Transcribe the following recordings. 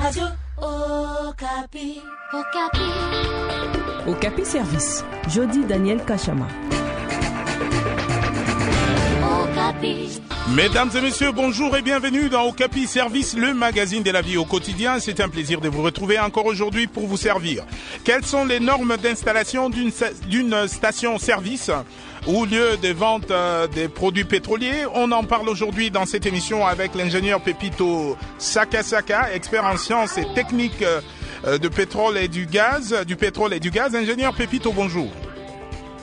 Radio Okapi. Okapi. Okapi Service. Jody Daniel Kachama. Okapi. Mesdames et messieurs, bonjour et bienvenue dans Okapi Service, le magazine de la vie au quotidien. C'est un plaisir de vous retrouver encore aujourd'hui pour vous servir. Quelles sont les normes d'installation d'une station-service ou lieu de vente des produits pétroliers? On en parle aujourd'hui dans cette émission avec l'ingénieur Pepito Sakasaka, expert en sciences et techniques de pétrole et du gaz. Ingénieur Pepito, bonjour.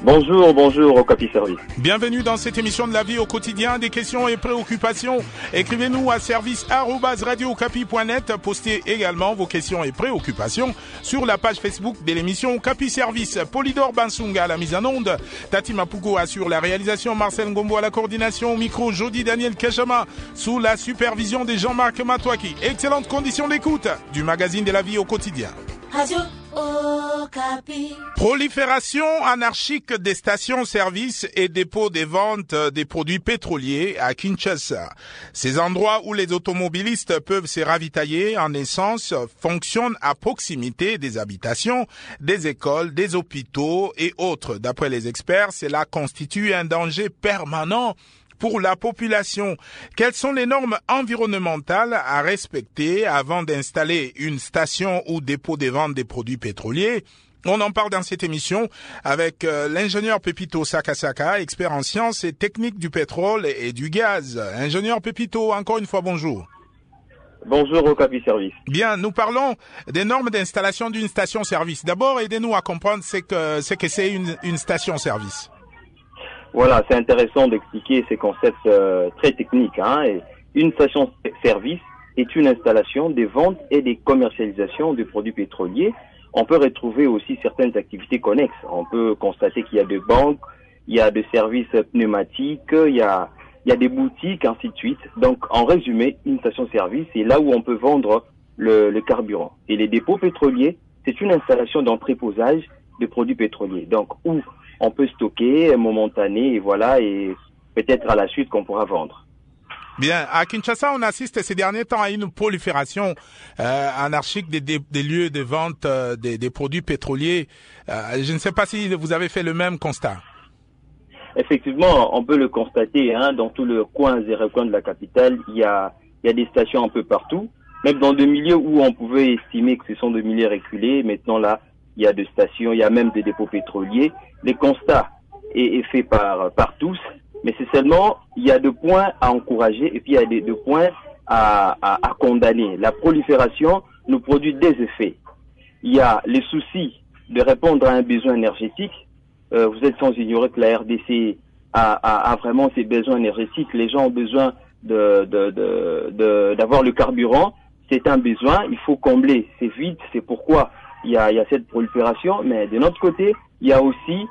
Bonjour, Okapi Service. Bienvenue dans cette émission de la vie au quotidien, des questions et préoccupations. Écrivez-nous à service@radiookapi.net. Postez également vos questions et préoccupations sur la page Facebook de l'émission Okapi Service. Polydor Bansunga à la mise en onde, Tati Mapuko assure la réalisation, Marcel Ngombo à la coordination, au micro Jody Daniel Kachama sous la supervision de Jean-Marc Matouaki. Excellente condition d'écoute du magazine de la vie au quotidien. Radio Okapi. Prolifération anarchique des stations-service et dépôts de vente des produits pétroliers à Kinshasa. Ces endroits où les automobilistes peuvent se ravitailler en essence fonctionnent à proximité des habitations, des écoles, des hôpitaux et autres. D'après les experts, cela constitue un danger permanent pour la population. Quelles sont les normes environnementales à respecter avant d'installer une station ou dépôt de vente des produits pétroliers? On en parle dans cette émission avec l'ingénieur Pepito Sakasaka, expert en sciences et techniques du pétrole et du gaz. Ingénieur Pepito, encore une fois, bonjour. Bonjour Okapi Service. Bien, nous parlons des normes d'installation d'une station-service. D'abord, aidez-nous à comprendre ce que c'est une station-service. Voilà, c'est intéressant d'expliquer ces concepts très techniques. Et une station-service est une installation des ventes et des commercialisations de produits pétroliers. On peut retrouver aussi certaines activités connexes. On peut constater qu'il y a des banques, il y a des services pneumatiques, il y a des boutiques, ainsi de suite. Donc, en résumé, une station-service, c'est là où on peut vendre le carburant. Et les dépôts pétroliers, c'est une installation d'entreposage de produits pétroliers. Donc, où on peut stocker momentané, et voilà, et peut-être à la suite qu'on pourra vendre. Bien, à Kinshasa, on assiste ces derniers temps à une prolifération anarchique des lieux de vente des produits pétroliers. Je ne sais pas si vous avez fait le même constat. Effectivement, on peut le constater, dans tout le coin et recoins de la capitale, il y a des stations un peu partout, même dans des milieux où on pouvait estimer que ce sont des milieux reculés. Maintenant là, il y a des stations, il y a même des dépôts pétroliers. Les constats est fait par tous, mais c'est seulement, il y a 2 points à encourager et puis il y a 2 points à condamner. La prolifération nous produit des effets. Il y a les soucis de répondre à un besoin énergétique. Vous êtes sans ignorer que la RDC a vraiment ses besoins énergétiques. Les gens ont besoin d'avoir le carburant. C'est un besoin, il faut combler. C'est vide, c'est pourquoi il y a cette prolifération, mais de notre côté, il y a aussi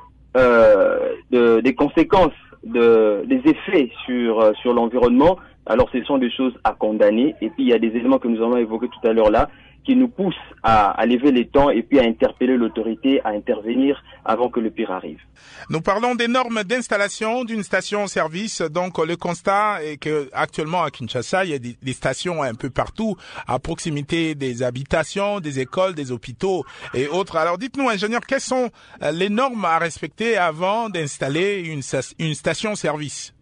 des conséquences, des effets sur l'environnement. Alors, ce sont des choses à condamner. Et puis, il y a des éléments que nous avons évoqués tout à l'heure là, qui nous poussent à lever les temps et puis à interpeller l'autorité, à intervenir avant que le pire arrive. Nous parlons des normes d'installation d'une station-service. Donc, le constat est que actuellement à Kinshasa, il y a des stations un peu partout, à proximité des habitations, des écoles, des hôpitaux et autres. Alors, dites-nous, ingénieur, quelles sont les normes à respecter avant d'installer une station-service?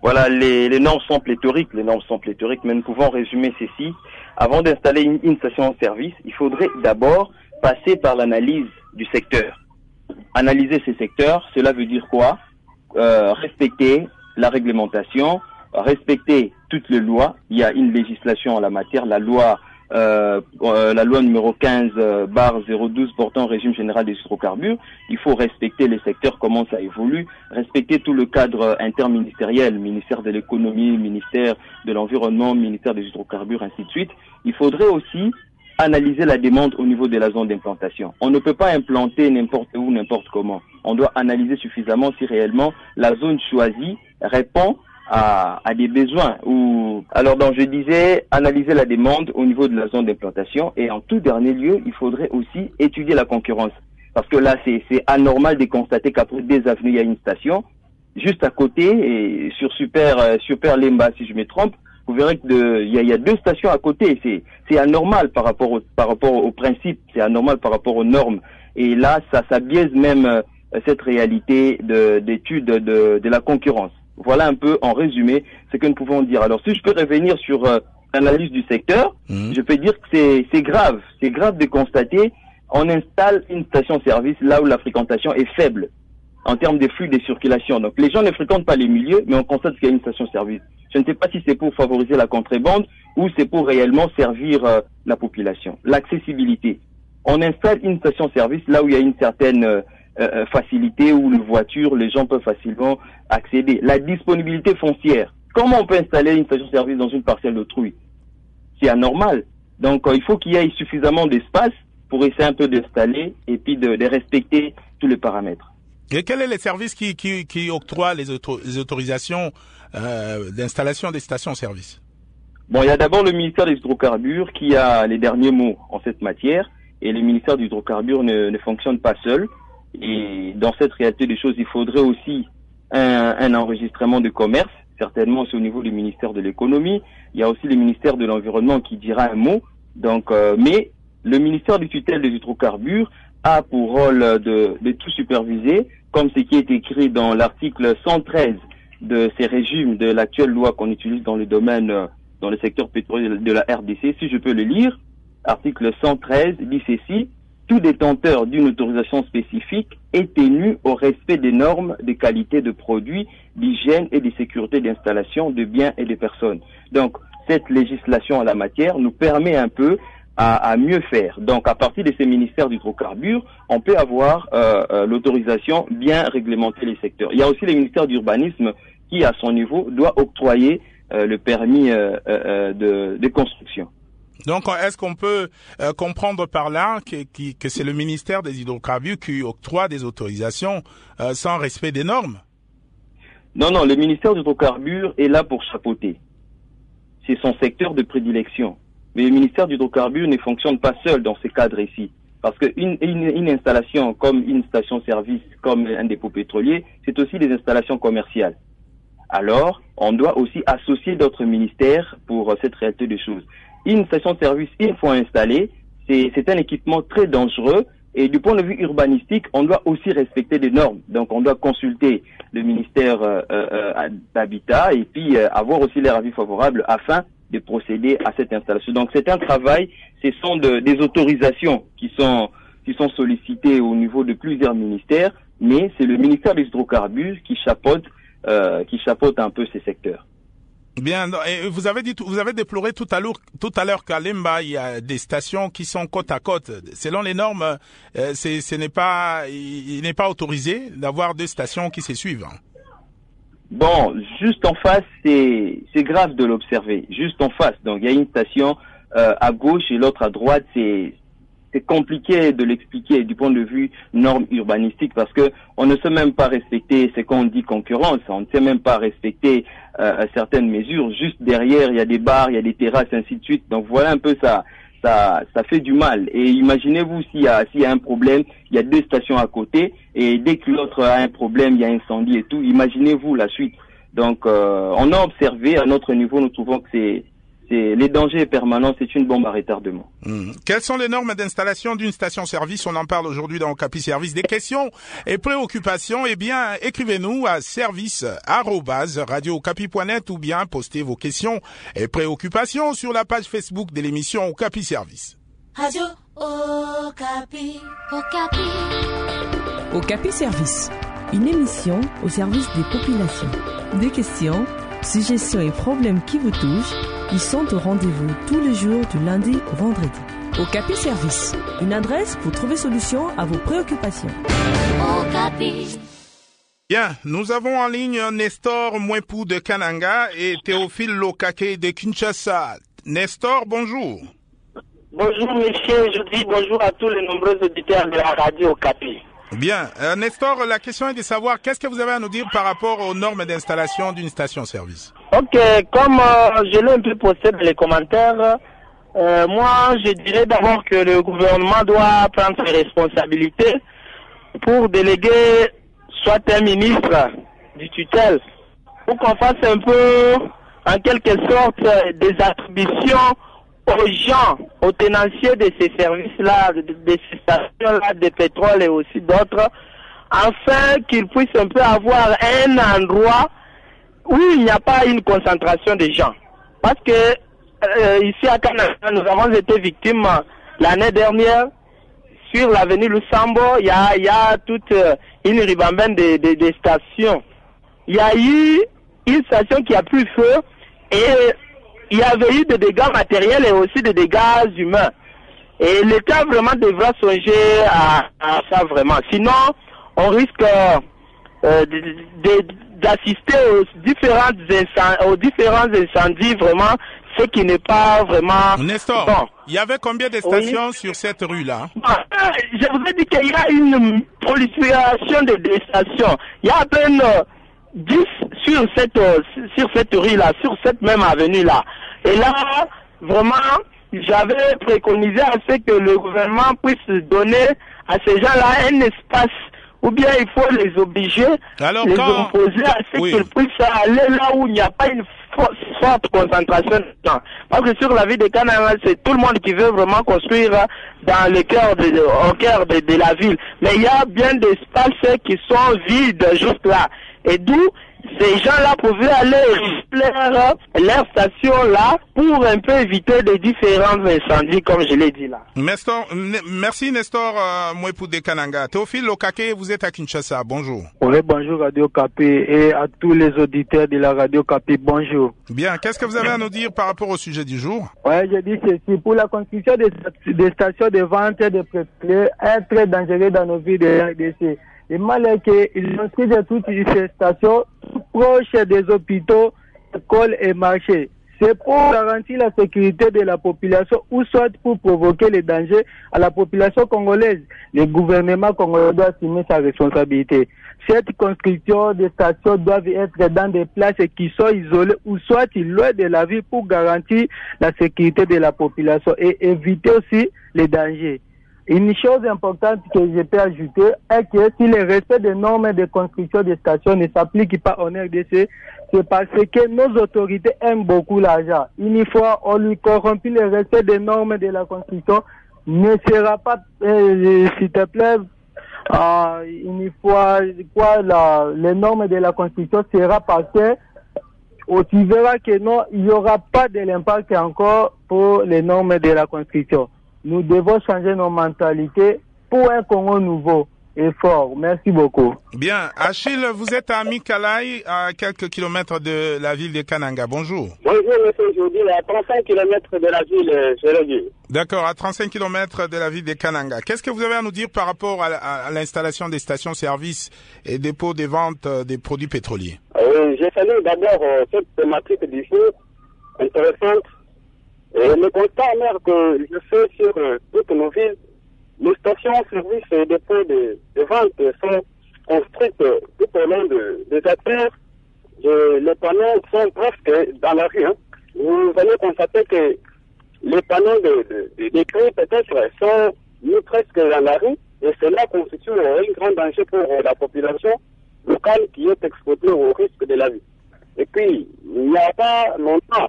Voilà, les normes sont pléthoriques, mais nous pouvons résumer ceci. Avant d'installer une station-service, il faudrait d'abord passer par l'analyse du secteur. Analyser ces secteurs, cela veut dire quoi? Respecter la réglementation, respecter toutes les lois. Il y a une législation en la matière, la loi numéro 15/012 portant régime général des hydrocarbures. Il faut respecter les secteurs, comment ça évolue, respecter tout le cadre interministériel, ministère de l'économie, ministère de l'environnement, ministère des hydrocarbures, ainsi de suite. Il faudrait aussi analyser la demande au niveau de la zone d'implantation. On ne peut pas implanter n'importe où, n'importe comment. On doit analyser suffisamment si réellement la zone choisie répond à des besoins. Alors, donc, je disais, analyser la demande au niveau de la zone d'implantation. Et en tout dernier lieu, il faudrait aussi étudier la concurrence. Parce que là, c'est anormal de constater qu'après des avenues, il y a une station. Juste à côté, et sur Super Lemba, si je me trompe, Vous verrez que il y a 2 stations à côté. C'est anormal par rapport au principe, c'est anormal par rapport aux normes. Et là, ça biaise même cette réalité d'étude de la concurrence. Voilà un peu en résumé ce que nous pouvons dire. Alors si je peux revenir sur l'analyse du secteur, je peux dire que c'est grave de constater on installe une station-service là où la fréquentation est faible en termes de flux de circulation. Donc les gens ne fréquentent pas les milieux, mais on constate qu'il y a une station-service. Je ne sais pas si c'est pour favoriser la contrebande ou c'est pour réellement servir la population. L'accessibilité. On installe une station-service là où il y a une certaine facilité, où les voitures, les gens peuvent facilement accéder. La disponibilité foncière. Comment on peut installer une station-service dans une parcelle d'autrui? C'est anormal. Donc il faut qu'il y ait suffisamment d'espace pour essayer un peu d'installer et puis de respecter tous les paramètres. Et quels sont les services qui octroient les autorisations d'installation des stations-service? Bon, il y a d'abord le ministère des Hydrocarbures qui a les derniers mots en cette matière, et le ministère des Hydrocarbures ne fonctionne pas seul. Et dans cette réalité des choses, il faudrait aussi un enregistrement de commerce, certainement c'est au niveau du ministère de l'économie. Il y a aussi le ministère de l'environnement qui dira un mot. Donc, mais le ministère du tutelle des hydrocarbures a pour rôle de tout superviser, comme ce qui est écrit dans l'article 113 de ces régimes de l'actuelle loi qu'on utilise dans le domaine, dans le secteur pétrolier de la RDC. Si je peux le lire, article 113 dit ceci: tout détenteur d'une autorisation spécifique est tenu au respect des normes de qualité de produits, d'hygiène et de sécurité d'installation de biens et de personnes. Donc, cette législation en la matière nous permet un peu à mieux faire. Donc, à partir de ces ministères d'hydrocarbures, on peut avoir l'autorisation bien réglementer les secteurs. Il y a aussi le ministère d'urbanisme qui, à son niveau, doit octroyer le permis de construction. Donc, est-ce qu'on peut comprendre par là que c'est le ministère des hydrocarbures qui octroie des autorisations sans respect des normes? Non, le ministère des hydrocarbures est là pour chapeauter. C'est son secteur de prédilection. Mais le ministère des hydrocarbures ne fonctionne pas seul dans ce cadre ici. Parce qu'une installation comme une station-service, comme un dépôt pétrolier, c'est aussi des installations commerciales. Alors, on doit aussi associer d'autres ministères pour cette réalité des choses. Une station-service, une fois installée, c'est un équipement très dangereux, et du point de vue urbanistique, on doit aussi respecter des normes. Donc, on doit consulter le ministère d'Habitat et puis avoir aussi leur avis favorable afin de procéder à cette installation. Donc, c'est un travail, ce sont des autorisations qui sont sollicitées au niveau de plusieurs ministères, mais c'est le ministère des hydrocarbures qui chapeaute un peu ces secteurs. Bien, et vous avez déploré tout à l'heure qu'à Lemba, il y a des stations qui sont côte à côte. Selon les normes, il n'est pas autorisé d'avoir 2 stations qui se suivent. Bon, juste en face, c'est grave de l'observer. Juste en face, donc il y a une station à gauche et l'autre à droite. C'est compliqué de l'expliquer du point de vue normes urbanistiques parce que on ne sait même pas respecter ce qu'on dit concurrence, on ne sait même pas respecter certaines mesures. Juste derrière, il y a des bars, il y a des terrasses, ainsi de suite. Donc voilà un peu ça fait du mal. Et imaginez-vous s'il y a un problème, il y a 2 stations à côté et dès que l'autre a un problème, il y a incendie et tout. Imaginez-vous la suite. Donc on a observé à notre niveau, nous trouvons que les dangers permanents, c'est une bombe à retardement. Quelles sont les normes d'installation d'une station-service? On en parle aujourd'hui dans Okapi Service. Des questions et préoccupations, eh bien, écrivez-nous à service@radiookapi.net ou bien postez vos questions et préoccupations sur la page Facebook de l'émission Okapi Service. Radio Okapi. Okapi. Okapi Service, une émission au service des populations. Des questions, suggestions et problèmes qui vous touchent, ils sont au rendez-vous tous les jours du lundi au vendredi. Okapi Service, une adresse pour trouver solution à vos préoccupations. Okapi. Bien, nous avons en ligne Nestor Mouepou de Kananga et Théophile Lokake de Kinshasa. Nestor, bonjour. Bonjour monsieur, je dis bonjour à tous les nombreux auditeurs de la radio Okapi. Bien, Nestor, la question est de savoir qu'est-ce que vous avez à nous dire par rapport aux normes d'installation d'une station-service. Ok, comme je l'ai un peu posté dans les commentaires, moi je dirais d'abord que le gouvernement doit prendre ses responsabilités pour déléguer soit un ministre du tutelle pour qu'on fasse un peu en quelque sorte des attributions aux gens, aux tenanciers de ces services-là, de ces stations-là de pétrole et aussi d'autres, afin qu'ils puissent un peu avoir un endroit où il n'y a pas une concentration de gens. Parce que ici à Canada, nous avons été victimes l'année dernière sur l'avenue Lusambo. Il y a toute une ribambelle de stations. Il y a eu une station qui a pris feu et il y avait eu des dégâts matériels et aussi des dégâts humains. Et l'État vraiment devra songer à ça vraiment. Sinon, on risque d'assister aux différents incendies vraiment, ce qui n'est pas vraiment Nestor, bon. Il y avait combien de stations sur cette rue-là? Je vous ai dit qu'il y a une prolifération de stations. Il y a à peine 10 sur cette rue-là, sur cette même avenue-là. Et là, vraiment, j'avais préconisé à ce que le gouvernement puisse donner à ces gens-là un espace, ou bien il faut les obliger, les imposer à ce qu'ils puissent aller là où il n'y a pas une forte concentration de gens. Parce que sur la ville de Kananga, c'est tout le monde qui veut vraiment construire dans le cœur au cœur de la ville. Mais il y a bien des espaces qui sont vides juste là. Et d'où ces gens-là pouvaient aller remplir leur station là pour un peu éviter des différents incendies, comme je l'ai dit là. Merci Nestor Mouepou de Kananga. Théophile Lokake, vous êtes à Kinshasa. Bonjour. Oui, bonjour Radio Kapi et à tous les auditeurs de la Radio Kapi. Bonjour. Bien, qu'est-ce que vous avez à nous dire par rapport au sujet du jour? Oui, je dis ceci. Pour la construction des stations de vente de pétrole est très dangereux dans nos villes de RDC. Le mal est qu'ils construisent toutes ces stations proches des hôpitaux, écoles et marchés. C'est pour garantir la sécurité de la population ou soit pour provoquer les dangers à la population congolaise. Le gouvernement congolais doit assumer sa responsabilité. Cette construction des stations doivent être dans des places qui sont isolées ou soit loin de la ville pour garantir la sécurité de la population et éviter aussi les dangers. Une chose importante que je peux ajouter est que si le respect des normes de construction des stations ne s'applique pas en RDC, c'est parce que nos autorités aiment beaucoup l'argent. Une fois on lui corrompt le respect des normes de la construction, ne sera pas, s'il te plaît, une fois les normes de la construction sera passées, tu verras que non, il n'y aura pas de l'impact encore pour les normes de la construction. Nous devons changer nos mentalités pour un Congo nouveau et fort. Merci beaucoup. Bien. Achille, vous êtes à Mikalai, à quelques kilomètres de la ville de Kananga. Bonjour. Bonjour, monsieur Jody, à 35 kilomètres de la ville, je le dis. D'accord, à 35 kilomètres de la ville de Kananga. Qu'est-ce que vous avez à nous dire par rapport à l'installation des stations-service et dépôts de vente des produits pétroliers? Je salue d'abord cette thématique du jour, intéressante. Et le constat amer que je fais sur toutes nos villes, les stations-service et dépôts de vente sont construites tout au long des artères. Les panneaux sont presque dans la rue. Hein. Vous allez constater que les panneaux des prix peut-être sont mis presque dans la rue et cela constitue un grand danger pour la population locale qui est exposée au risque de la vie. Et puis, il n'y a pas longtemps,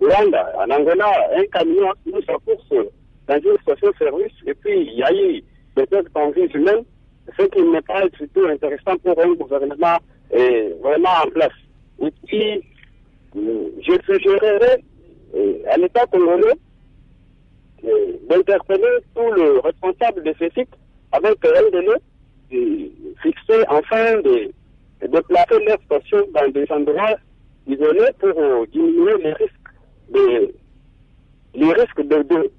Rwanda, en Angola, un camion nous s'enfonce dans une station-service et puis il y a eu peut-être en vie humaine, ce qui n'est pas du tout intéressant pour un gouvernement vraiment en place. Et puis, je suggérerais à l'État congolais d'interpeller tout le responsable de ces sites avec un délai fixé afin de placer leurs stations dans des endroits isolés pour diminuer les risques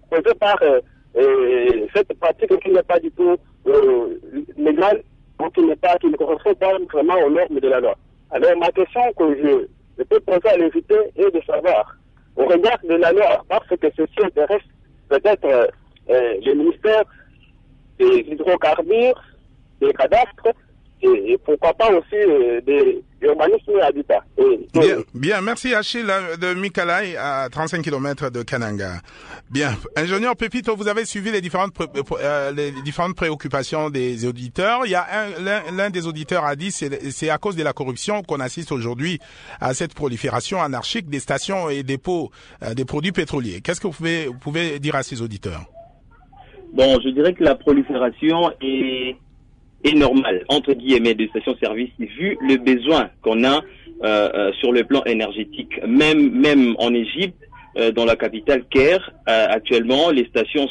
causés par cette pratique qui n'est pas du tout légale ou qui ne correspond pas vraiment aux normes de la loi. Alors ma question que je peux poser à l'invité est de savoir, au regard de la loi, parce que ceci intéresse peut-être le ministère des hydrocarbures, des cadastres, et pourquoi pas aussi des urbanisme et habitat. Bien, merci Achille de Mikalai à 35 km de Kananga. Bien, ingénieur Pépito, vous avez suivi les différentes préoccupations des auditeurs. Il y a l'un des auditeurs a dit c'est à cause de la corruption qu'on assiste aujourd'hui à cette prolifération anarchique des stations et dépôts des produits pétroliers. Qu'est-ce que vous pouvez dire à ces auditeurs? Bon, je dirais que la prolifération est normale, entre guillemets, des stations-service, vu le besoin qu'on a sur le plan énergétique. Même en Égypte, dans la capitale Caire, actuellement, les stations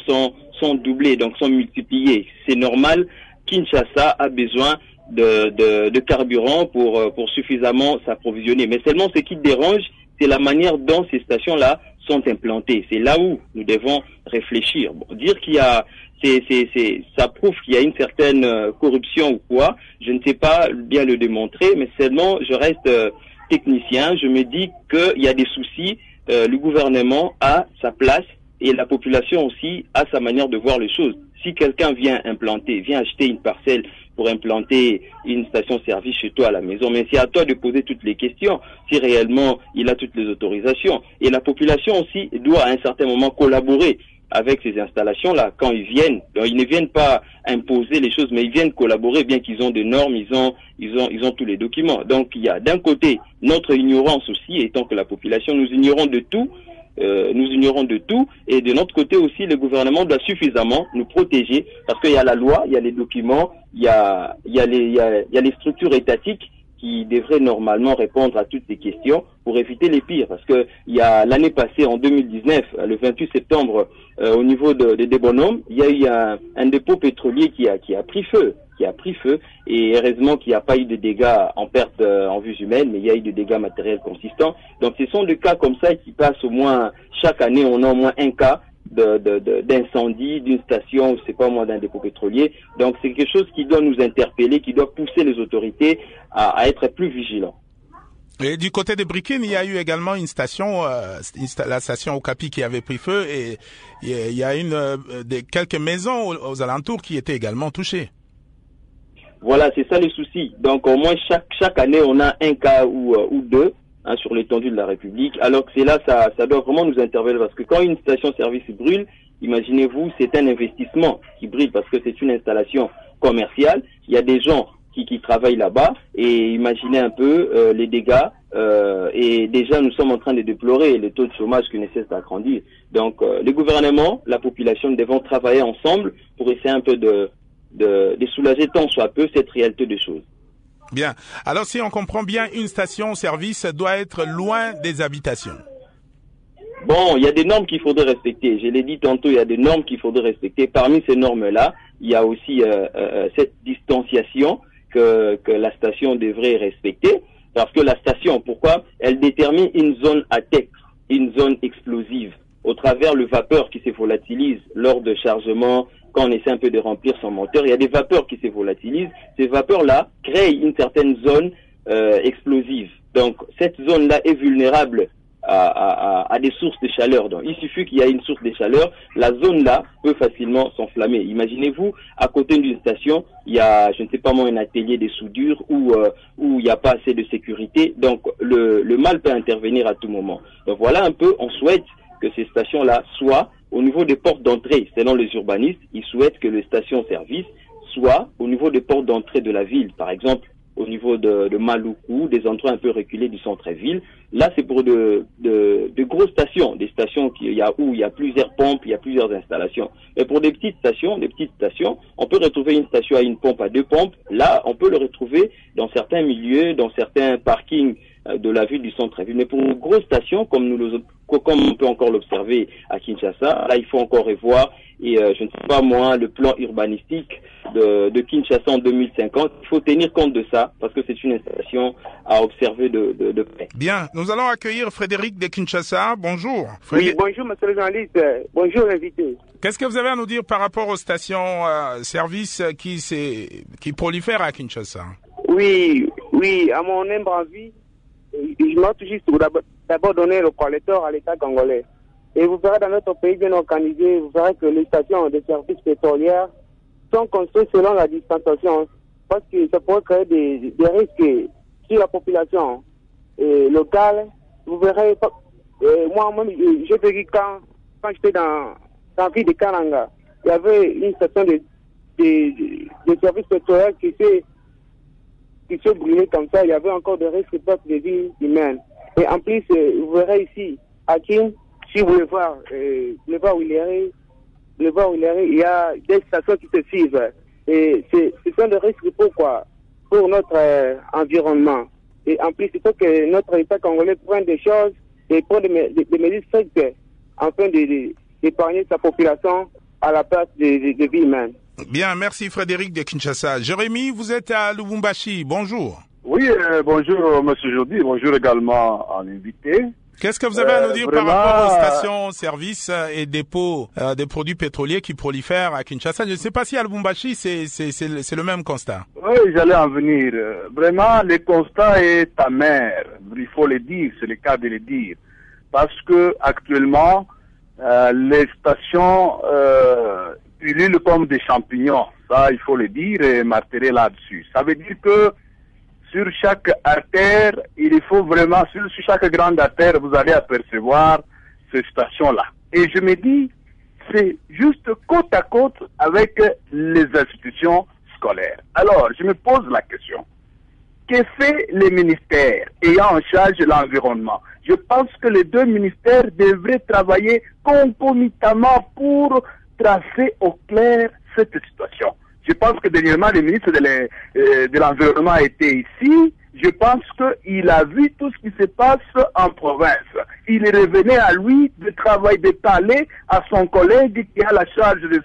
sont doublées, donc sont multipliées. C'est normal. Kinshasa a besoin de carburant pour suffisamment s'approvisionner. Mais seulement ce qui dérange, c'est la manière dont ces stations-là sont implantées. C'est là où nous devons réfléchir. Bon, dire qu'il y a, ça prouve qu'il y a une certaine corruption ou quoi. Je ne sais pas bien le démontrer, mais seulement je reste technicien. Je me dis qu'il y a des soucis. Le gouvernement a sa place et la population aussi a sa manière de voir les choses. Si quelqu'un vient acheter une parcelle pour implanter une station-service chez toi à la maison, mais c'est à toi de poser toutes les questions, si réellement il a toutes les autorisations. Et la population aussi doit à un certain moment collaborer avec ces installations-là. Quand ils viennent, ils ne viennent pas imposer les choses, mais ils viennent collaborer, bien qu'ils ont des normes, ils ont tous les documents. Donc il y a d'un côté notre ignorance aussi, étant que la population, nous ignorons de tout, et de notre côté aussi, le gouvernement doit suffisamment nous protéger, parce qu'il y a la loi, il y a les documents, il y a les structures étatiques qui devraient normalement répondre à toutes ces questions pour éviter les pires. Parce que il y a l'année passée, en 2019, le 28 septembre, au niveau des Bonhommes, il y a eu un dépôt pétrolier qui a pris feu. Et heureusement qu'il n'y a pas eu de dégâts en perte en vue humaine, mais il y a eu des dégâts matériels consistants. Donc ce sont des cas comme ça qui passent au moins, chaque année on a au moins un cas d'incendie d'une station, c'est pas moi, d'un dépôt pétrolier. Donc c'est quelque chose qui doit nous interpeller, qui doit pousser les autorités à être plus vigilants. Et du côté de Brikine, il y a eu également une station, la station Okapi qui avait pris feu, et il y a quelques maisons aux alentours qui étaient également touchées. Voilà, c'est ça le souci. Donc au moins chaque année on a un cas ou deux sur l'étendue de la République. Alors que c'est là, ça doit vraiment nous interpeller, parce que quand une station-service brûle, imaginez-vous, c'est un investissement qui brûle parce que c'est une installation commerciale. Il y a des gens qui travaillent là-bas, et imaginez un peu les dégâts. Et déjà nous sommes en train de déplorer le taux de chômage qui ne cesse d'agrandir. Donc le gouvernement, la population devront travailler ensemble pour essayer un peu de soulager tant soit peu cette réalité des choses. Bien. Alors si on comprend bien, une station-service doit être loin des habitations. Bon, il y a des normes qu'il faudrait respecter. Je l'ai dit tantôt, il y a des normes qu'il faudrait respecter. Parmi ces normes-là, il y a aussi cette distanciation que la station devrait respecter. Parce que la station, pourquoi? Elle détermine une zone à texte, une zone explosive, au travers le vapeur qui se volatilise lors de chargement. Quand on essaie un peu de remplir son moteur, il y a des vapeurs qui se volatilisent. Ces vapeurs-là créent une certaine zone explosive. Donc, cette zone-là est vulnérable à des sources de chaleur. Donc, il suffit qu'il y ait une source de chaleur, la zone-là peut facilement s'enflammer. Imaginez-vous, à côté d'une station, il y a, je ne sais pas moi, un atelier de soudure où il n'y a pas assez de sécurité. Donc, le mal peut intervenir à tout moment. Donc, voilà un peu, on souhaite que ces stations-là soient au niveau des portes d'entrée. Selon les urbanistes, ils souhaitent que les stations-service soient au niveau des portes d'entrée de la ville. Par exemple, au niveau de Maluku, des endroits un peu reculés du centre-ville. Là, c'est pour de grosses stations, des stations où il y a plusieurs pompes, il y a plusieurs installations. Mais pour des petites stations, on peut retrouver une station à une pompe, à deux pompes. Là, on peut le retrouver dans certains milieux, dans certains parkings de la ville du centre-ville. Mais pour une grosse station, comme on peut encore l'observer à Kinshasa, là, il faut encore revoir. Et je ne sais pas moi, le plan urbanistique de Kinshasa en 2050, il faut tenir compte de ça, parce que c'est une installation à observer de près. Bien, nous allons accueillir Frédéric de Kinshasa. Bonjour. Oui, bonjour monsieur le journaliste. Bonjour invité. Qu'est-ce que vous avez à nous dire par rapport aux stations-service qui prolifèrent à Kinshasa? Oui, à mon humble avis, je note juste d'abord donner le collecteur à l'État congolais. Et vous verrez dans notre pays bien organisé, vous verrez que les stations de services pétrolières sont construites selon la distanciation, parce que ça pourrait créer des risques sur la population locale. Vous verrez, moi-même, j'ai vécu quand j'étais dans la ville de Kananga, il y avait une station de services pétroliers qui s'est brûlée comme ça. Il y avait encore des risques de vie humaine. Et en plus, vous verrez ici, à Kin, si vous voulez voir, le voir où il est, il y a des stations qui se suivent. Et ce sont des risques pour notre environnement. Et en plus, il faut que notre État congolais prenne des choses et prenne des mesures strictes afin d'épargner sa population à la place des vies humaines. Bien, merci Frédéric de Kinshasa. Jérémy, vous êtes à Lubumbashi. Bonjour. Oui, bonjour Monsieur Jordi, bonjour également à l'invité. Qu'est-ce que vous avez à nous dire par rapport aux stations, services et dépôts des produits pétroliers qui prolifèrent à Kinshasa? Je ne sais pas si à Lubumbashi, c'est le même constat. Oui, j'allais en venir. Vraiment, le constat est amer. Il faut le dire, c'est le cas de le dire. Parce que actuellement, les stations pullulent comme des champignons. Ça, il faut le dire et marteler là-dessus. Ça veut dire que sur chaque artère, il faut vraiment, sur chaque grande artère, vous allez apercevoir ces stations-là. Et je me dis, c'est juste côte à côte avec les institutions scolaires. Alors, je me pose la question. Que fait les ministères ayant en charge l'environnement? Je pense que les deux ministères devraient travailler concomitamment pour tracer au clair cette situation. Je pense que dernièrement, le ministre de l'Environnement était ici. Je pense qu'il a vu tout ce qui se passe en province. Il revenait à lui de travailler, de parler à son collègue qui a la charge de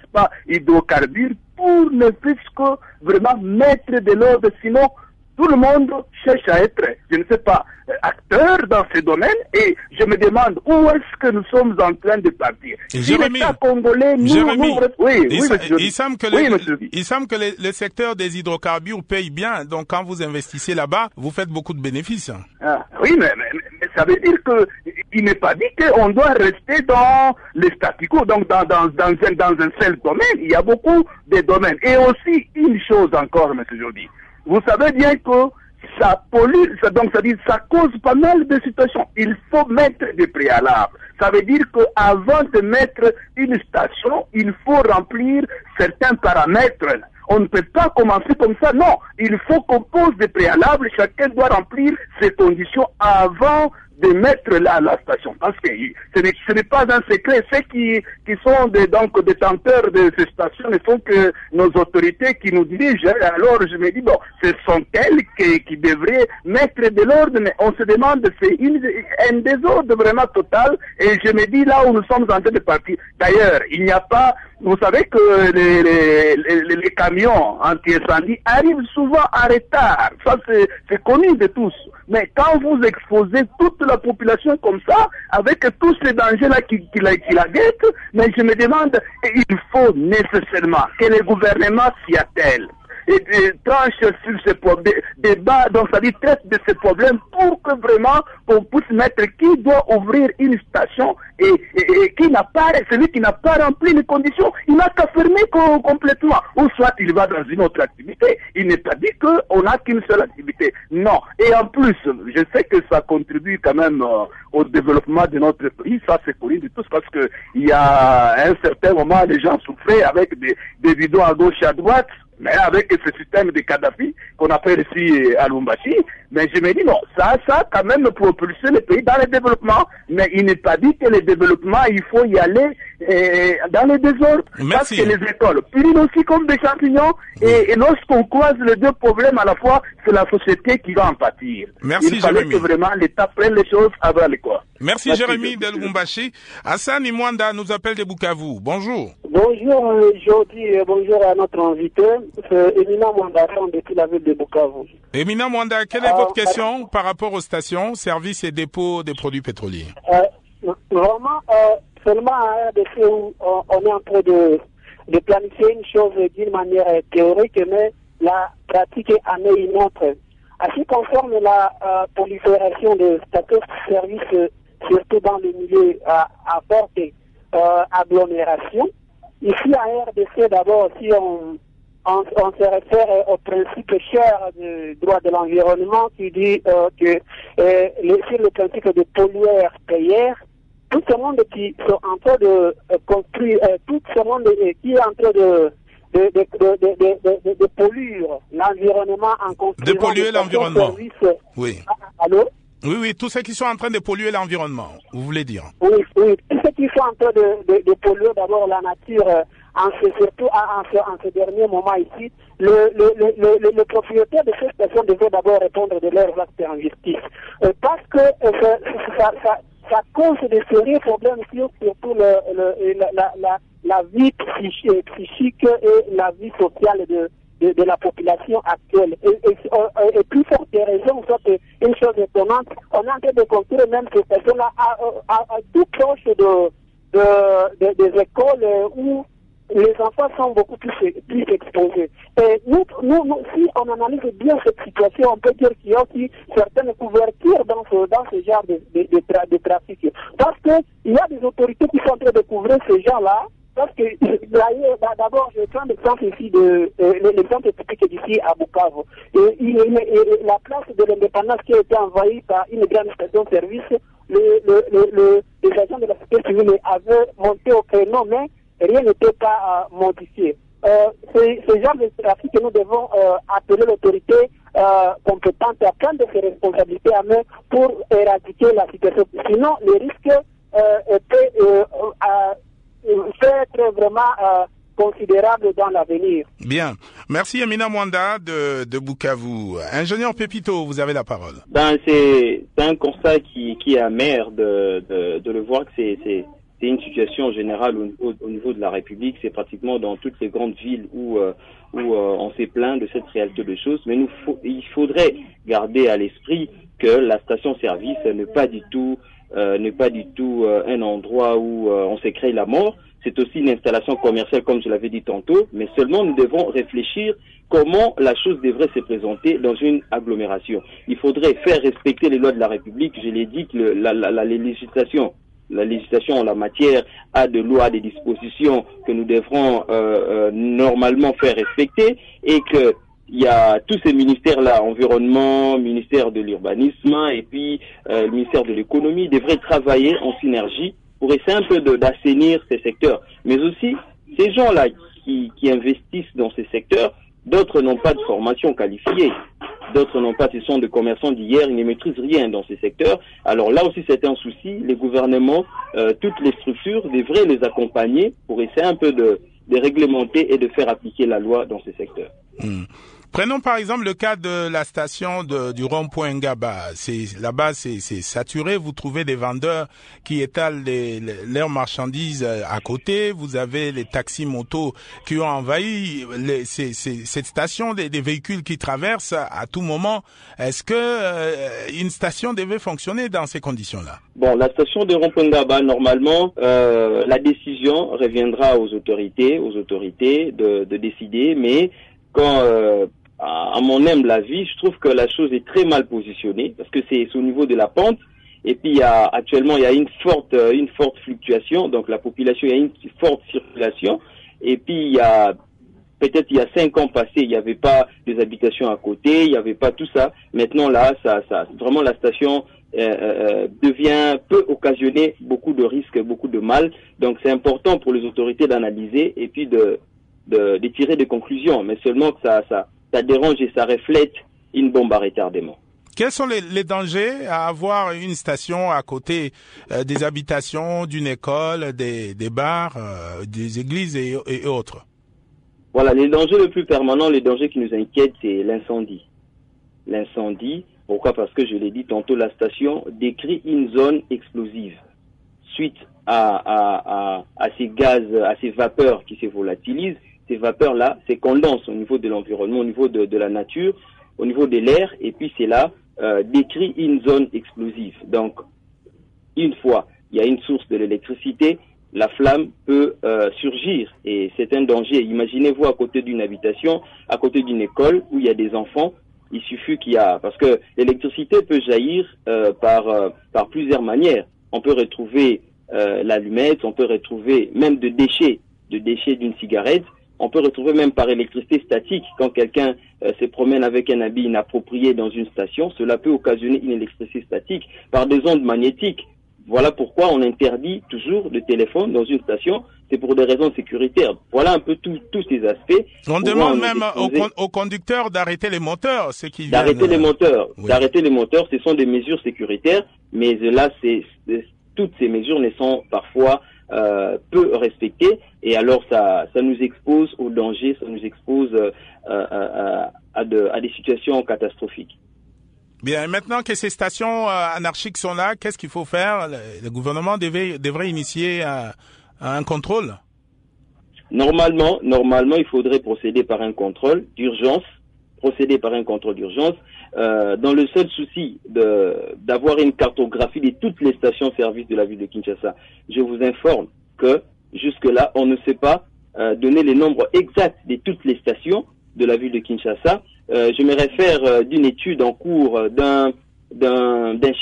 hydrocarbures pour ne plus que vraiment mettre de l'ordre. Sinon, tout le monde cherche à être, je ne sais pas, acteur dans ce domaine et je me demande où est-ce que nous sommes en train de partir. Jérémy, congolais, il semble que le secteur des hydrocarbures paye bien. Donc quand vous investissez là-bas, vous faites beaucoup de bénéfices. Oui, mais ça veut dire que il n'est pas dit qu'on doit rester dans le statu quo, donc dans un seul domaine. Il y a beaucoup de domaines. Et aussi, une chose encore, M. Jordi. Vous savez bien que ça pollue, donc ça cause pas mal de situations. Il faut mettre des préalables. Ça veut dire qu'avant de mettre une station, il faut remplir certains paramètres. On ne peut pas commencer comme ça, non. Il faut qu'on pose des préalables, chacun doit remplir ses conditions avant de mettre la station. Parce que ce n'est pas un secret. Ceux qui sont donc détenteurs de ces stations, il faut que nos autorités qui nous dirigent, alors je me dis, bon, ce sont elles qui devraient mettre de l'ordre, mais on se demande, c'est un désordre vraiment total, et je me dis là où nous sommes en train de partir. D'ailleurs, il n'y a pas, vous savez que les camions anti-incendie arrivent souvent en retard. Ça, c'est connu de tous. Mais quand vous exposez toute la population comme ça, avec tous ces dangers-là qui la guettent, mais je me demande, il faut nécessairement que le gouvernement s'y attelle et tranche sur ce problème, débat, donc ça dit traite de ces problèmes pour que vraiment on puisse mettre qui doit ouvrir une station et qui n'a pas, celui qui n'a pas rempli les conditions, il n'a qu'à fermer complètement, ou soit il va dans une autre activité. Il n'est pas dit qu'on n'a qu'une seule activité. Non. Et en plus, je sais que ça contribue quand même au développement de notre pays, ça c'est connu de tous, parce que il y a à un certain moment, les gens souffraient avec des bidons à gauche et à droite, mais avec ce système de Kadhafi qu'on appelle ici à Lubumbashi, mais je me dis non, ça a quand même propulsé le pays dans le développement, mais il n'est pas dit que le développement, il faut y aller dans le désordre. Merci. Parce que les écoles pullulent aussi comme des champignons, et lorsqu'on croise les deux problèmes à la fois, c'est la société qui va en pâtir. Merci, il fallait Jérémy. que vraiment l'État prenne les choses à bras le corps. Merci Jérémy de Lubumbashi. Hassan Imwanda nous appelle de Bukavu. Bonjour. Bonjour Jordi, bonjour à notre invité, c'est Emina Mwanda depuis la ville de Bukavu. Emina Mwanda, quelle est votre question par rapport aux stations, services et dépôts des produits pétroliers? Vraiment, seulement à RDC où on est en train de planifier une chose d'une manière théorique, mais la pratique en est une autre. À ce qui concerne la prolifération de stations-services, surtout dans le milieu à forte agglomération, ici à RDC, d'abord, si on on se réfère au principe cher du droit de l'environnement qui dit que sur le principe de pollueur-payeur, tout ce monde qui est en train de construire, tout ce monde qui est en train de polluer l'environnement en construisant... De polluer l'environnement. Oui. Allô? Oui, tous ceux qui sont en train de polluer l'environnement, vous voulez dire? Oui, tous ceux qui sont en train de polluer d'abord la nature, surtout en ce dernier moment ici, le propriétaire de ces stations devait d'abord répondre de leurs actes en justice. Parce que ça cause de sérieux problèmes, surtout la vie psychique et la vie sociale de la population actuelle. Et plus forte des raisons, soit une chose étonnante, on est en train de construire même ces stations-là à tout proche des écoles où les enfants sont beaucoup plus exposés. Et nous, si on analyse bien cette situation, on peut dire qu'il y a aussi certaines couvertures dans ce genre de trafic. Parce qu'il y a des autorités qui sont en train de couvrir ces gens-là. Parce que, d'abord, je prends l'exemple ici l'exemple typique d'ici à Bukavu. Et la place de l'indépendance qui a été envahie par une grande station-service, les agents de la sécurité civile avaient monté au créneau, mais rien n'était pas modifié. C'est ce genre de trafic que nous devons appeler l'autorité compétente à prendre ses responsabilités à main pour éradiquer la situation. Sinon, les risques peut être vraiment considérable dans l'avenir. Bien. Merci Amina Mwanda de Bukavu. Ingénieur Pépito, vous avez la parole. C'est un constat qui est amer de le voir que c'est une situation générale au niveau de la République. C'est pratiquement dans toutes les grandes villes où on s'est plaint de cette réalité de choses. Mais il faudrait garder à l'esprit que la station-service n'est pas du tout un endroit où on s'est créé la mort. C'est aussi une installation commerciale, comme je l'avais dit tantôt, mais seulement nous devons réfléchir comment la chose devrait se présenter dans une agglomération. Il faudrait faire respecter les lois de la République. Je l'ai dit que la législation en la matière a de lois, des dispositions que nous devrons normalement faire respecter, et que il y a tous ces ministères-là, environnement, ministère de l'urbanisme et puis le ministère de l'économie, devraient travailler en synergie pour essayer un peu d'assainir ces secteurs. Mais aussi, ces gens-là qui investissent dans ces secteurs, d'autres n'ont pas de formation qualifiée. D'autres n'ont pas, ce sont des commerçants d'hier, ils ne maîtrisent rien dans ces secteurs. Alors là aussi, c'est un souci. Les gouvernements, toutes les structures devraient les accompagner pour essayer un peu de réglementer et de faire appliquer la loi dans ces secteurs. Prenons par exemple le cas de la station du rond-point Ngaba. Là-bas, c'est saturé. Vous trouvez des vendeurs qui étalent leurs marchandises à côté. Vous avez les taxis motos qui ont envahi cette station, des véhicules qui traversent à tout moment. Est-ce que une station devait fonctionner dans ces conditions-là? Bon, la station de rond-point Ngaba, normalement, la décision reviendra aux autorités de décider, mais quand à mon humble avis, je trouve que la chose est très mal positionnée, parce que c'est au niveau de la pente, et puis actuellement il y a une forte fluctuation, donc la population, il y a une forte circulation, et puis il y a 5 ans passés, il n'y avait pas des habitations à côté, il n'y avait pas tout ça. Maintenant là, ça vraiment la station peut occasionner beaucoup de risques, beaucoup de mal. Donc c'est important pour les autorités d'analyser et puis de tirer des conclusions, mais seulement que ça dérange et ça reflète une bombe à retardement. Quels sont les dangers à avoir une station à côté des habitations, d'une école, des bars, des églises et autres? Voilà, les dangers les plus permanents, les dangers qui nous inquiètent, c'est l'incendie. L'incendie, pourquoi? Parce que je l'ai dit tantôt, la station décrit une zone explosive. Suite à ces gaz, à ces vapeurs qui se volatilisent, ces vapeurs-là se condensent au niveau de l'environnement, au niveau de la nature, au niveau de l'air, et puis c'est là décrit une zone explosive. Donc, une fois il y a une source de l'électricité, la flamme peut surgir, et c'est un danger. Imaginez-vous à côté d'une habitation, à côté d'une école où il y a des enfants, il suffit parce que l'électricité peut jaillir par plusieurs manières. On peut retrouver l'allumette, on peut retrouver même de déchets d'une cigarette. On peut retrouver même par électricité statique, quand quelqu'un se promène avec un habit inapproprié dans une station, cela peut occasionner une électricité statique par des ondes magnétiques. Voilà pourquoi on interdit toujours le téléphone dans une station, c'est pour des raisons sécuritaires. Voilà un peu tous ces aspects. On demande même aux conducteurs d'arrêter les moteurs, ce qui d'arrêter les moteurs. Oui. D'arrêter les moteurs, ce sont des mesures sécuritaires, mais là, toutes ces mesures ne sont parfois peu respectées, et alors ça nous expose au danger, ça nous expose à des situations catastrophiques. Bien, maintenant que ces stations anarchiques sont là, qu'est-ce qu'il faut faire? Le gouvernement devrait initier un contrôle. Normalement, il faudrait procéder par un contrôle d'urgence, dans le seul souci d'avoir une cartographie de toutes les stations-service de la ville de Kinshasa. Je vous informe que jusque-là, on ne sait pas donner les nombres exacts de toutes les stations de la ville de Kinshasa. Je me réfère d'une étude en cours d'un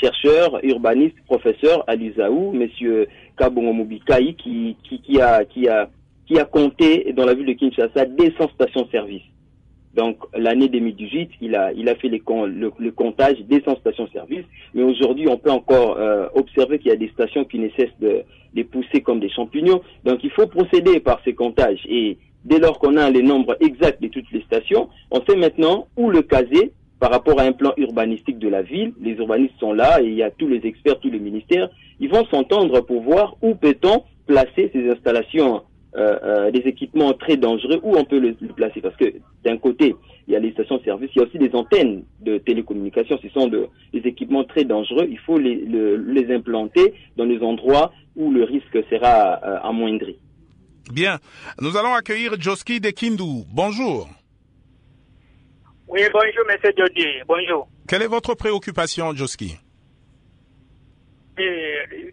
chercheur urbaniste, professeur à l'ISAU, monsieur Kabongo Mubikaï, qui a compté dans la ville de Kinshasa 200 stations-service. Donc l'année 2018, il a fait le comptage des 100 stations-service, mais aujourd'hui on peut encore observer qu'il y a des stations qui ne cessent de les pousser comme des champignons. Donc il faut procéder par ces comptages, et dès lors qu'on a les nombres exacts de toutes les stations, on sait maintenant où le caser par rapport à un plan urbanistique de la ville. Les urbanistes sont là, et il y a tous les experts, tous les ministères. Ils vont s'entendre pour voir où peut-on placer ces installations, des équipements très dangereux, où on peut le placer. Parce que d'un côté, il y a les stations-service, il y a aussi des antennes de télécommunications. Ce sont des équipements très dangereux. Il faut les implanter dans les endroits où le risque sera amoindri. Bien. Nous allons accueillir Joski de Kindu. Bonjour. Oui, bonjour, monsieur Jody. Bonjour. Quelle est votre préoccupation, Joski?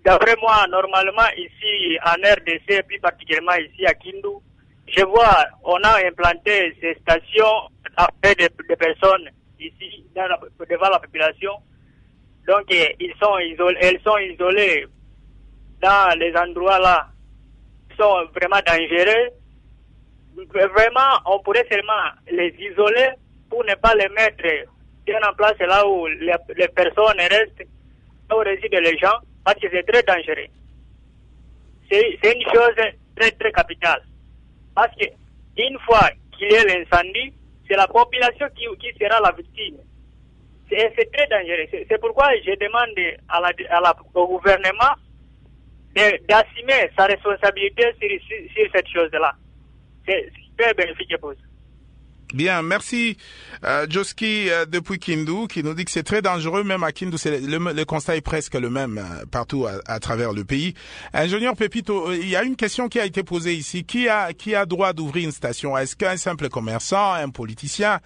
D'après moi, normalement, ici, en RDC, plus particulièrement ici à Kindu, je vois, on a implanté ces stations après des personnes ici, devant la population. Donc, elles sont isolées dans les endroits là. Sont vraiment dangereux. Vraiment, on pourrait seulement les isoler pour ne pas les mettre bien en place là où les personnes restent, là où résident les gens, parce que c'est très dangereux. C'est une chose très très capitale. Parce que une fois qu'il y a l'incendie, c'est la population qui sera la victime. C'est très dangereux. C'est pourquoi je demande au gouvernement d'assumer sa responsabilité sur cette chose-là. C'est très bénéfique pour ça. Bien, merci Joski depuis Kindu, qui nous dit que c'est très dangereux, même à Kindu, le constat est presque le même partout à travers le pays. Ingénieur Pepito, il y a une question qui a été posée ici. Qui a droit d'ouvrir une station? Est-ce qu'un simple commerçant, un politicien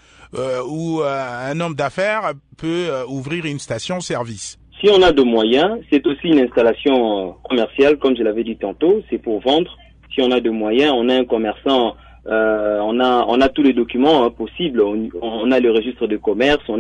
ou un homme d'affaires peut ouvrir une station-service? Si on a de moyens, c'est aussi une installation commerciale, comme je l'avais dit tantôt, c'est pour vendre. Si on a de moyens, on a un commerçant, on a tous les documents possibles. On a le registre de commerce, on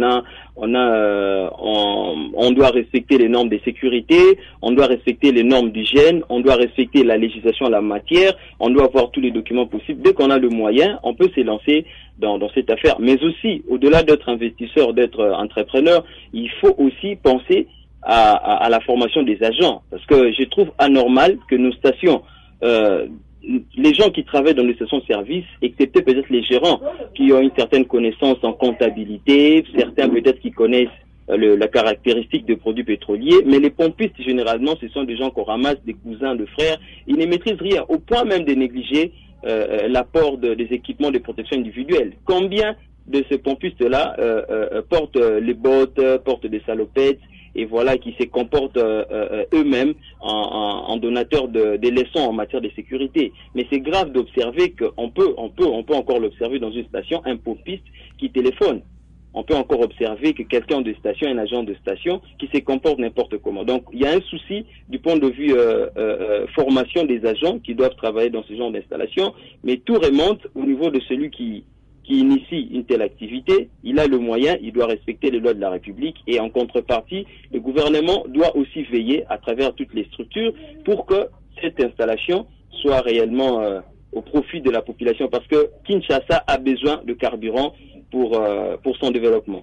doit respecter les normes de sécurité, on doit respecter les normes d'hygiène, on doit respecter la législation en la matière, on doit avoir tous les documents possibles. Dès qu'on a le moyen, on peut se lancer dans cette affaire. Mais aussi, au-delà d'être investisseur, d'être entrepreneur, il faut aussi penser à la formation des agents, parce que je trouve anormal que nos stations, les gens qui travaillent dans les stations-service, excepté peut-être les gérants qui ont une certaine connaissance en comptabilité, certains peut-être qui connaissent la caractéristique des produits pétroliers, mais les pompistes généralement ce sont des gens qu'on ramasse, des cousins, des frères, ils ne maîtrisent rien, au point même de négliger l'apport des équipements de protection individuelle. Combien de ces pompistes-là portent les bottes, portent des salopettes, et voilà, qui se comportent eux-mêmes en donateurs de leçons en matière de sécurité. Mais c'est grave d'observer qu'on peut encore l'observer dans une station, un pompiste qui téléphone. On peut encore observer que quelqu'un de station, un agent de station, qui se comporte n'importe comment. Donc, il y a un souci du point de vue formation des agents qui doivent travailler dans ce genre d'installation, mais tout remonte au niveau de celui qui initie une telle activité. Il a le moyen, il doit respecter les lois de la République, et en contrepartie, le gouvernement doit aussi veiller à travers toutes les structures pour que cette installation soit réellement profit de la population parce que Kinshasa a besoin de carburant pour son développement.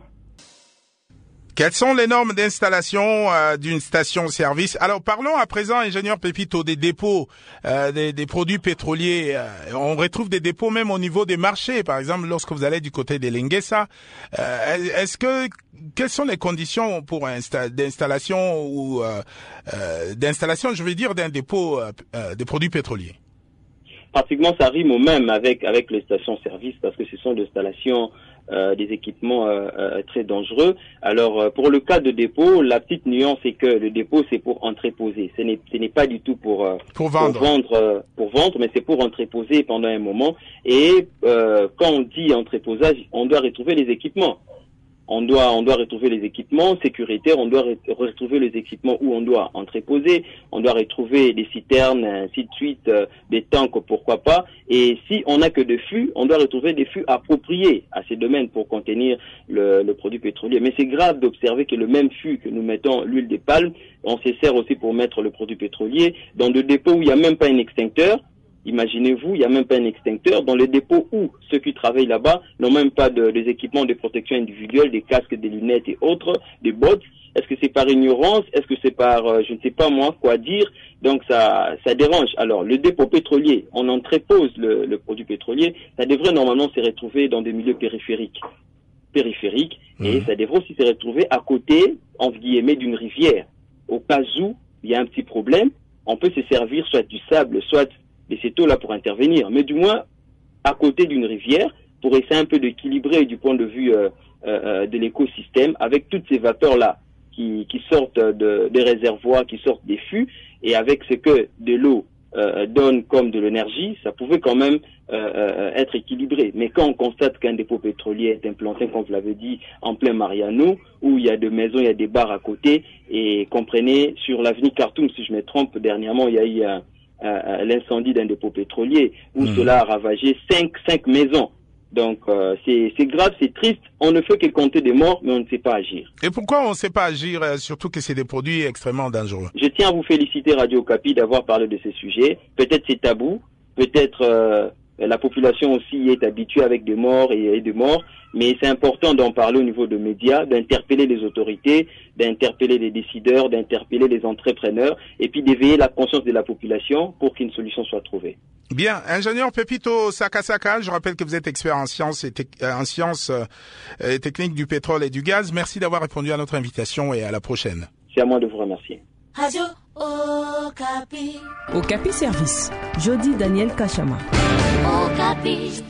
Quelles sont les normes d'installation d'une station-service? Alors parlons à présent, ingénieur Pépito, des dépôts des produits pétroliers. On retrouve des dépôts même au niveau des marchés. Par exemple, lorsque vous allez du côté des Linguessa, quelles sont les conditions pour d'installation ou d'installation, je veux dire, d'un dépôt de produits pétroliers? Pratiquement, ça rime au même avec les stations-service parce que ce sont des installations des équipements très dangereux. Alors, pour le cas de dépôt, la petite nuance est que le dépôt, c'est pour entreposer. Ce n'est pas du tout pour vendre, mais c'est pour entreposer pendant un moment. Et quand on dit entreposage, on doit retrouver les équipements. On doit retrouver les équipements sécuritaires, on doit retrouver les équipements où on doit entreposer, on doit retrouver des citernes, ainsi de suite, des tanks, pourquoi pas. Et si on n'a que des fûts, on doit retrouver des fûts appropriés à ces domaines pour contenir le produit pétrolier. Mais c'est grave d'observer que le même fût que nous mettons l'huile de palme, on se sert aussi pour mettre le produit pétrolier dans des dépôts où il n'y a même pas un extincteur. Imaginez-vous, il n'y a même pas un extincteur dans les dépôts où ceux qui travaillent là-bas n'ont même pas des équipements de protection individuelle, des casques, des lunettes et autres, des bottes. Est-ce que c'est par ignorance? Est-ce que c'est par, je ne sais pas moi, quoi dire? Donc ça dérange. Alors, le dépôt pétrolier, on entrepose le produit pétrolier, ça devrait normalement se retrouver dans des milieux périphériques. Et ça devrait aussi se retrouver à côté, entre guillemets, d'une rivière. Au cas où il y a un petit problème, on peut se servir soit du sable, soit de ces taux-là pour intervenir, mais du moins à côté d'une rivière pour essayer un peu d'équilibrer du point de vue de l'écosystème avec toutes ces vapeurs-là qui sortent des réservoirs, qui sortent des fûts, et avec ce que de l'eau donne comme de l'énergie, ça pouvait quand même être équilibré. Mais quand on constate qu'un dépôt pétrolier est implanté, comme vous l'avez dit, en plein Mariano, où il y a des maisons, il y a des bars à côté, et comprenez, sur l'avenue Khartoum, si je me trompe, dernièrement, il y a eu l'incendie d'un dépôt pétrolier où cela a ravagé cinq maisons. Donc c'est grave, c'est triste. On ne fait que compter des morts, mais on ne sait pas agir. Et pourquoi on ne sait pas agir, surtout que c'est des produits extrêmement dangereux? Je tiens à vous féliciter, Radio Okapi, d'avoir parlé de ces sujets. Peut-être c'est tabou, peut-être la population aussi est habituée avec des morts et des morts, mais c'est important d'en parler au niveau de médias, d'interpeller les autorités, d'interpeller les décideurs, d'interpeller les entrepreneurs, et puis d'éveiller la conscience de la population pour qu'une solution soit trouvée. Bien, ingénieur Pépito Sakasaka, je rappelle que vous êtes expert en sciences et techniques du pétrole et du gaz. Merci d'avoir répondu à notre invitation et à la prochaine. C'est à moi de vous remercier. Radio Okapi. Okapi Service. Jody Daniel Kachama. Okapi.